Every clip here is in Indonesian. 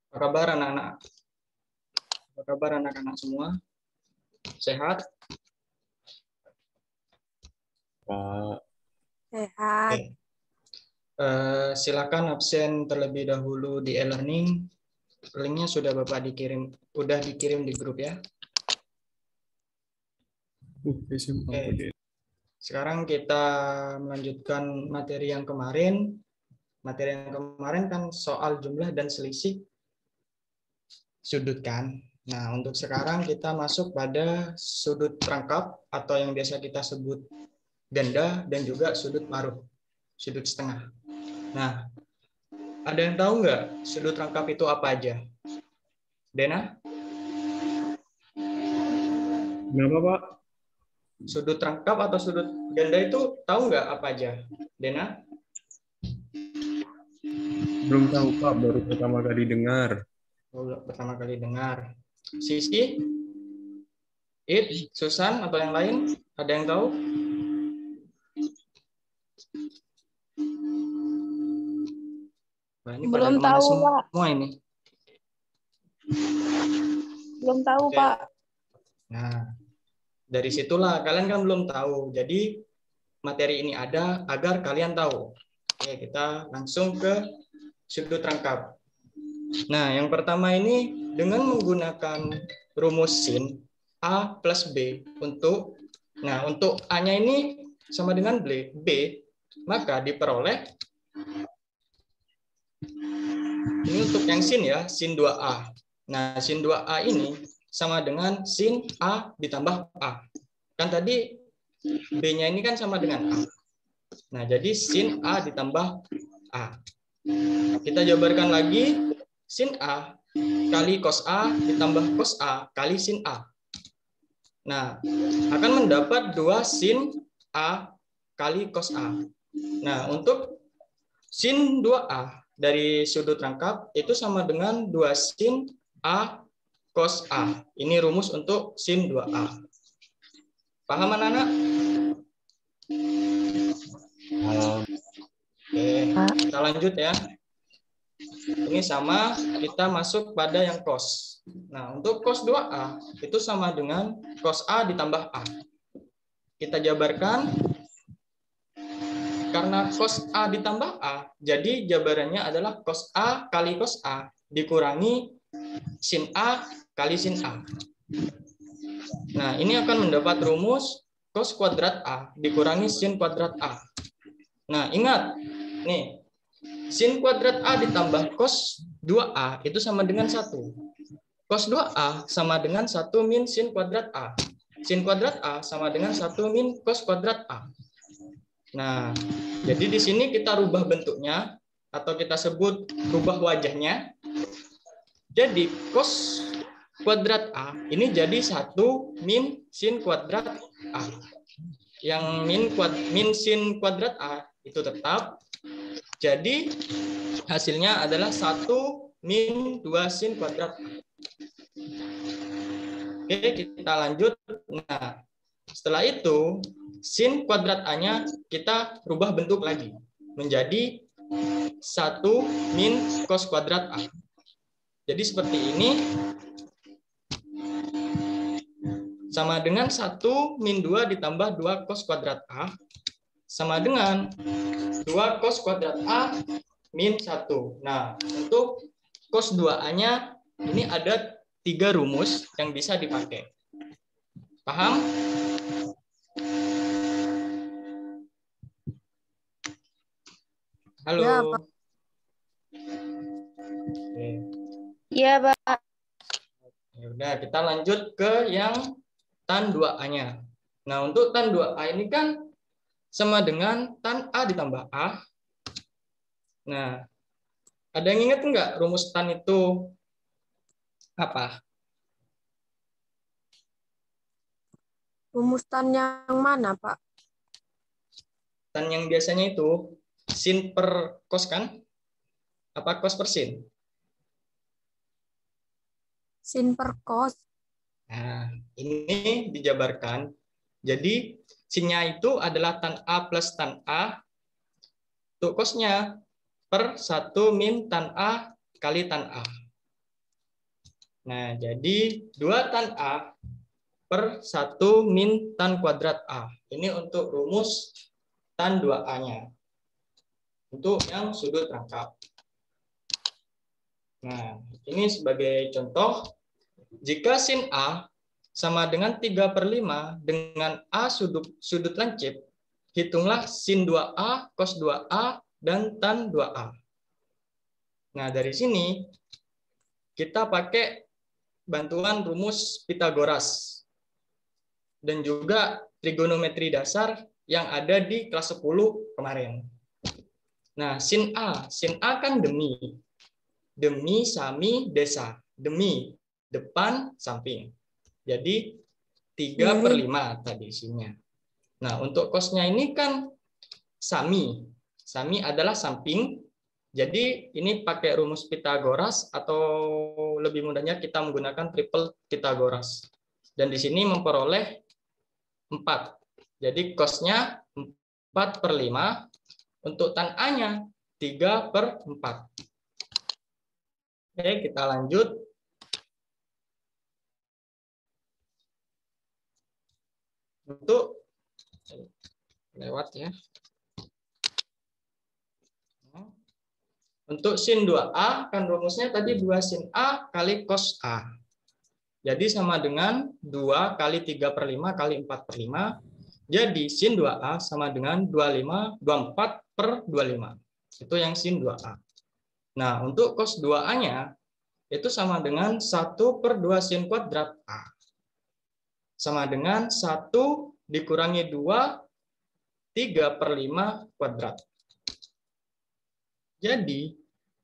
Apa kabar anak-anak? Apa kabar anak-anak semua? Sehat? Pak. Sehat. Oke. Silakan absen terlebih dahulu di e-learning. Linknya sudah Bapak dikirim di grup ya. Oke. Sekarang kita melanjutkan materi yang kemarin. Materi yang kemarin kan soal jumlah dan selisih sudut kan. Nah, untuk sekarang kita masuk pada sudut rangkap atau yang biasa kita sebut ganda dan juga sudut paruh, sudut setengah. Nah, ada yang tahu nggak sudut rangkap itu apa aja? Dena? Kenapa, Pak? Sudut rangkap atau sudut ganda itu tahu nggak apa aja? Dena? Belum tahu, Pak. Baru pertama kali dengar. Pertama kali dengar. Sisi? Susan atau yang lain? Ada yang tahu? Nah, ini Belum pada tahu, semua Pak. ini. Belum tahu, Oke. Pak. Nah, dari situlah kalian kan belum tahu. Jadi materi ini ada agar kalian tahu. Oke, kita langsung ke sudut rangkap. Nah, yang pertama ini dengan menggunakan rumus sin A plus B untuk A-nya ini sama dengan B, maka diperoleh ini untuk yang sin ya, sin 2A. Nah, sin 2A ini sama dengan sin A ditambah A. Kan tadi B-nya ini kan sama dengan A. Nah, jadi sin A ditambah A. Kita jabarkan lagi, sin A kali cos A ditambah cos A kali sin A. Nah, akan mendapat 2 sin A kali cos A. Nah, untuk sin 2A dari sudut rangkap itu sama dengan 2 sin A cos A. Ini rumus untuk sin 2A. Paham anak-anak? Oke, kita lanjut ya. Ini sama, kita masuk pada yang cos. Nah, untuk cos 2A itu sama dengan cos A ditambah A. Kita jabarkan, karena cos A ditambah A, jadi jabarannya adalah cos A kali cos A dikurangi sin A kali sin A. Nah, ini akan mendapat rumus cos kuadrat A dikurangi sin kuadrat A. Nah, ingat, nih, sin kuadrat A ditambah cos 2A itu sama dengan 1. Cos 2A sama dengan 1 min sin kuadrat A. Sin kuadrat A sama dengan 1 min cos kuadrat A. Nah, jadi di sini kita rubah bentuknya, atau kita sebut rubah wajahnya. Jadi cos kuadrat A ini jadi 1 min sin kuadrat A. Yang min sin kuadrat A itu tetap. Jadi hasilnya adalah 1 min 2 sin kuadrat A. Oke, kita lanjut. Nah, setelah itu sin kuadrat A-nya kita rubah bentuk lagi menjadi 1 min cos kuadrat A. Jadi seperti ini. Sama dengan 1 min 2 ditambah 2 cos kuadrat A sama dengan 2 cos kuadrat A min 1. Nah, untuk cos 2A-nya ini ada 3 rumus yang bisa dipakai. Paham? Halo. Ya, Pak. Oke. Iya, Pak. Ya udah, kita lanjut ke yang tan 2A-nya. Nah, untuk tan 2A ini kan sama dengan tan A ditambah A. Nah, ada yang ingat nggak rumus tan itu apa? Rumus tan yang mana, Pak? Tan yang biasanya itu sin per cos kan? Apa cos per sin? Sin per cos. Nah, ini dijabarkan. Jadi, sinnya itu adalah tan A plus tan A. Untuk cosnya per 1 min tan A kali tan A. Nah, jadi 2 tan A per 1 min tan kuadrat A. Ini untuk rumus tan 2A-nya. Untuk yang sudut rangkap. Nah, ini sebagai contoh, jika sin A sama dengan 3/5 dengan A sudut lancip, hitunglah sin 2A, cos 2A, dan tan 2A. Nah, dari sini kita pakai bantuan rumus Pitagoras dan juga trigonometri dasar yang ada di kelas 10 kemarin. Nah, sin A kan demi, sami, desa, demi, depan, samping. Jadi 3/5 tadi isinya. Nah, untuk cosnya ini kan sami. Sami adalah samping. Jadi ini pakai rumus Pitagoras atau lebih mudahnya kita menggunakan triple Pitagoras. Dan di sini memperoleh 4. Jadi cosnya 4/5. Untuk tan A-nya 3/4. Oke, kita lanjut. Untuk lewat ya. Untuk sin 2A, kan rumusnya tadi 2 sin A kali cos A. Jadi sama dengan 2 kali 3/5 kali 4/5. Jadi sin 2A sama dengan 24/25. Itu yang sin 2A. Nah, untuk cos 2A-nya, itu sama dengan 1/2 sin kuadrat A. Sama dengan 1 dikurangi 2, 3/5 kuadrat. Jadi,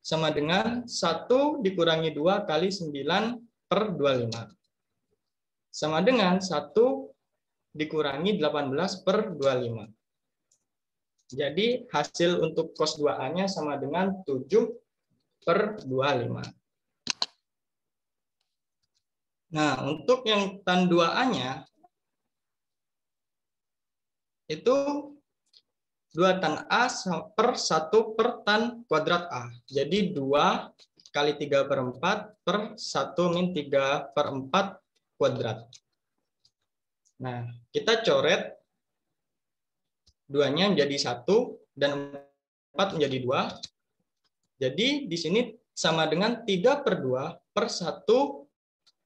sama dengan 1 dikurangi 2 kali 9/25. Sama dengan 1 dikurangi 18/25. Jadi, hasil untuk cos 2A-nya sama dengan 7/25. Nah, untuk yang tan 2A-nya, itu 2 tan A per 1 per tan kuadrat A. Jadi 2 kali 3/4 per 1 min 3/4 kuadrat. Nah, kita coret 2-nya menjadi 1 dan 4 menjadi 2. Jadi di sini sama dengan 3/2 per 1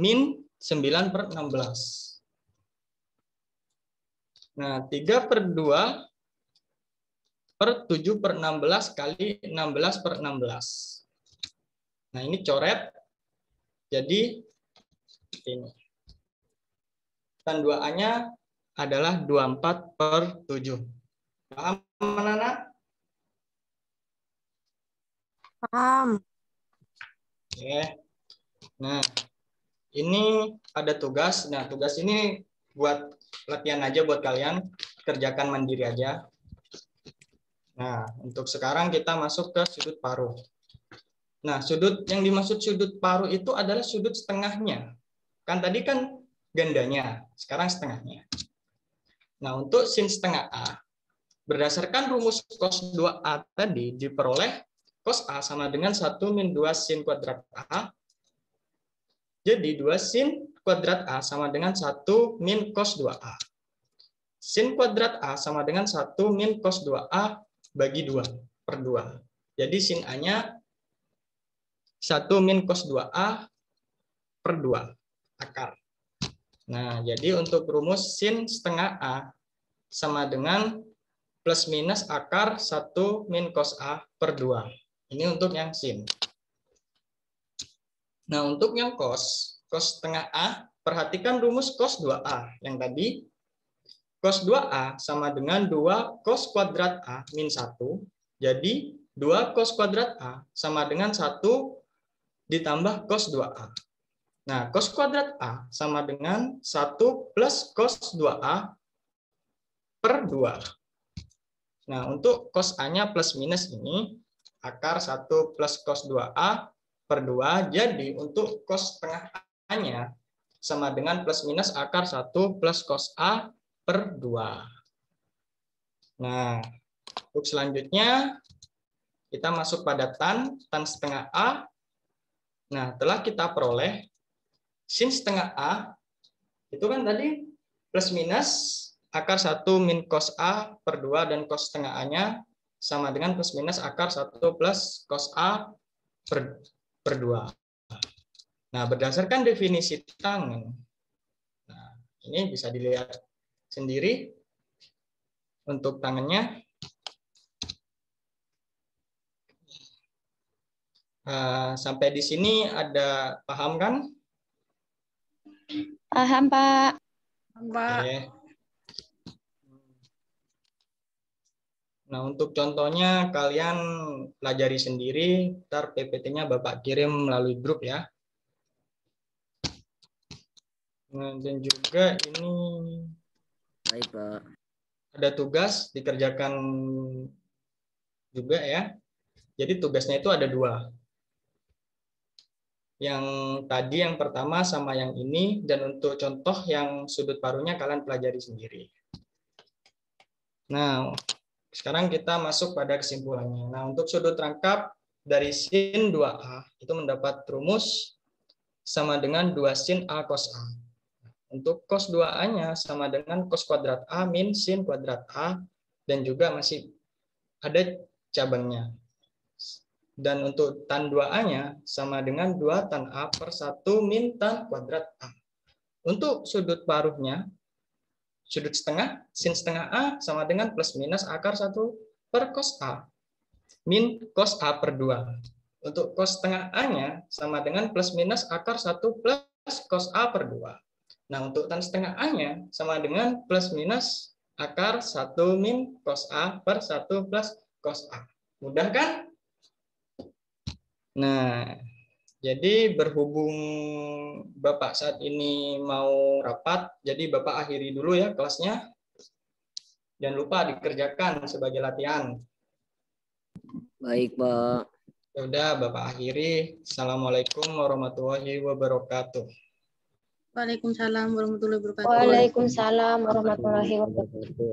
min 9/16. Nah, 3/2 per 7/16 kali 16/16. Nah, ini coret. Jadi ini. Tan 2A-nya adalah 24/7. Paham, anak-anak? Paham. Oke. Nah, ini ada tugas. Nah, tugas ini buat latihan aja buat kalian. Kerjakan mandiri aja. Nah, untuk sekarang kita masuk ke sudut paruh. Nah, sudut yang dimaksud sudut paruh itu adalah sudut setengahnya. Kan tadi kan gandanya, sekarang setengahnya. Nah, untuk sin setengah A, berdasarkan rumus cos 2A tadi diperoleh cos A sama dengan 1 min 2 sin kuadrat A. Jadi 2 sin kuadrat A sama dengan 1 min cos 2A. Sin kuadrat A sama dengan 1 min cos 2A bagi 2/2. Jadi sin A-nya 1 min cos 2A per 2 akar. Nah, jadi untuk rumus sin setengah A sama dengan plus minus akar 1 min cos A per 2. Ini untuk yang sin. Nah, untuk yang cos setengah A, perhatikan rumus cos 2A. Yang tadi, cos 2A sama dengan 2 cos kuadrat A min 1. Jadi, 2 cos kuadrat A sama dengan 1 ditambah cos 2A. Nah, cos kuadrat A sama dengan 1 plus cos 2A per 2. Nah, untuk cos A-nya plus minus ini, akar 1 plus cos 2A per 2. Jadi, untuk cos setengah A-nya sama dengan plus minus akar 1 plus cos A per 2. Nah, untuk selanjutnya, kita masuk pada tan setengah A. Nah, telah kita peroleh sin setengah A itu kan tadi plus minus akar 1 min cos A per 2 dan cos setengah A-nya sama dengan plus minus akar 1 plus cos A per 2. Nah, berdasarkan definisi tangen, nah, ini bisa dilihat sendiri untuk tangannya. Sampai di sini ada paham kan? Paham, Pak. Pak. Oke. Nah, untuk contohnya kalian pelajari sendiri, ntar PPT-nya Bapak kirim melalui grup ya. Nah, dan juga ini Baik, Pak. ada tugas dikerjakan juga ya. Jadi tugasnya itu ada 2. Yang tadi yang pertama sama yang ini, dan untuk contoh yang sudut paruhnya kalian pelajari sendiri. Nah, sekarang kita masuk pada kesimpulannya. Nah, untuk sudut rangkap dari sin 2A itu mendapat rumus sama dengan 2 sin A cos A. Untuk cos 2A-nya sama dengan cos kuadrat A min sin kuadrat A, dan juga masih ada cabangnya. Dan untuk tan 2A-nya sama dengan 2 tan A per 1 min tan kuadrat A. Untuk sudut paruhnya, sudut setengah, sin setengah A sama dengan plus minus akar 1 per cos A, min cos A per 2. Untuk cos setengah A-nya sama dengan plus minus akar 1 plus cos A per 2. Nah, untuk tan setengah A-nya sama dengan plus minus akar 1 min cos A per 1 plus cos A. Mudah kan? Nah, jadi berhubung Bapak saat ini mau rapat, jadi Bapak akhiri dulu ya kelasnya. Jangan lupa dikerjakan sebagai latihan. Baik, Pak. Ya udah, Bapak akhiri. Assalamualaikum warahmatullahi wabarakatuh. Waalaikumsalam warahmatullahi wabarakatuh. Waalaikumsalam warahmatullahi wabarakatuh.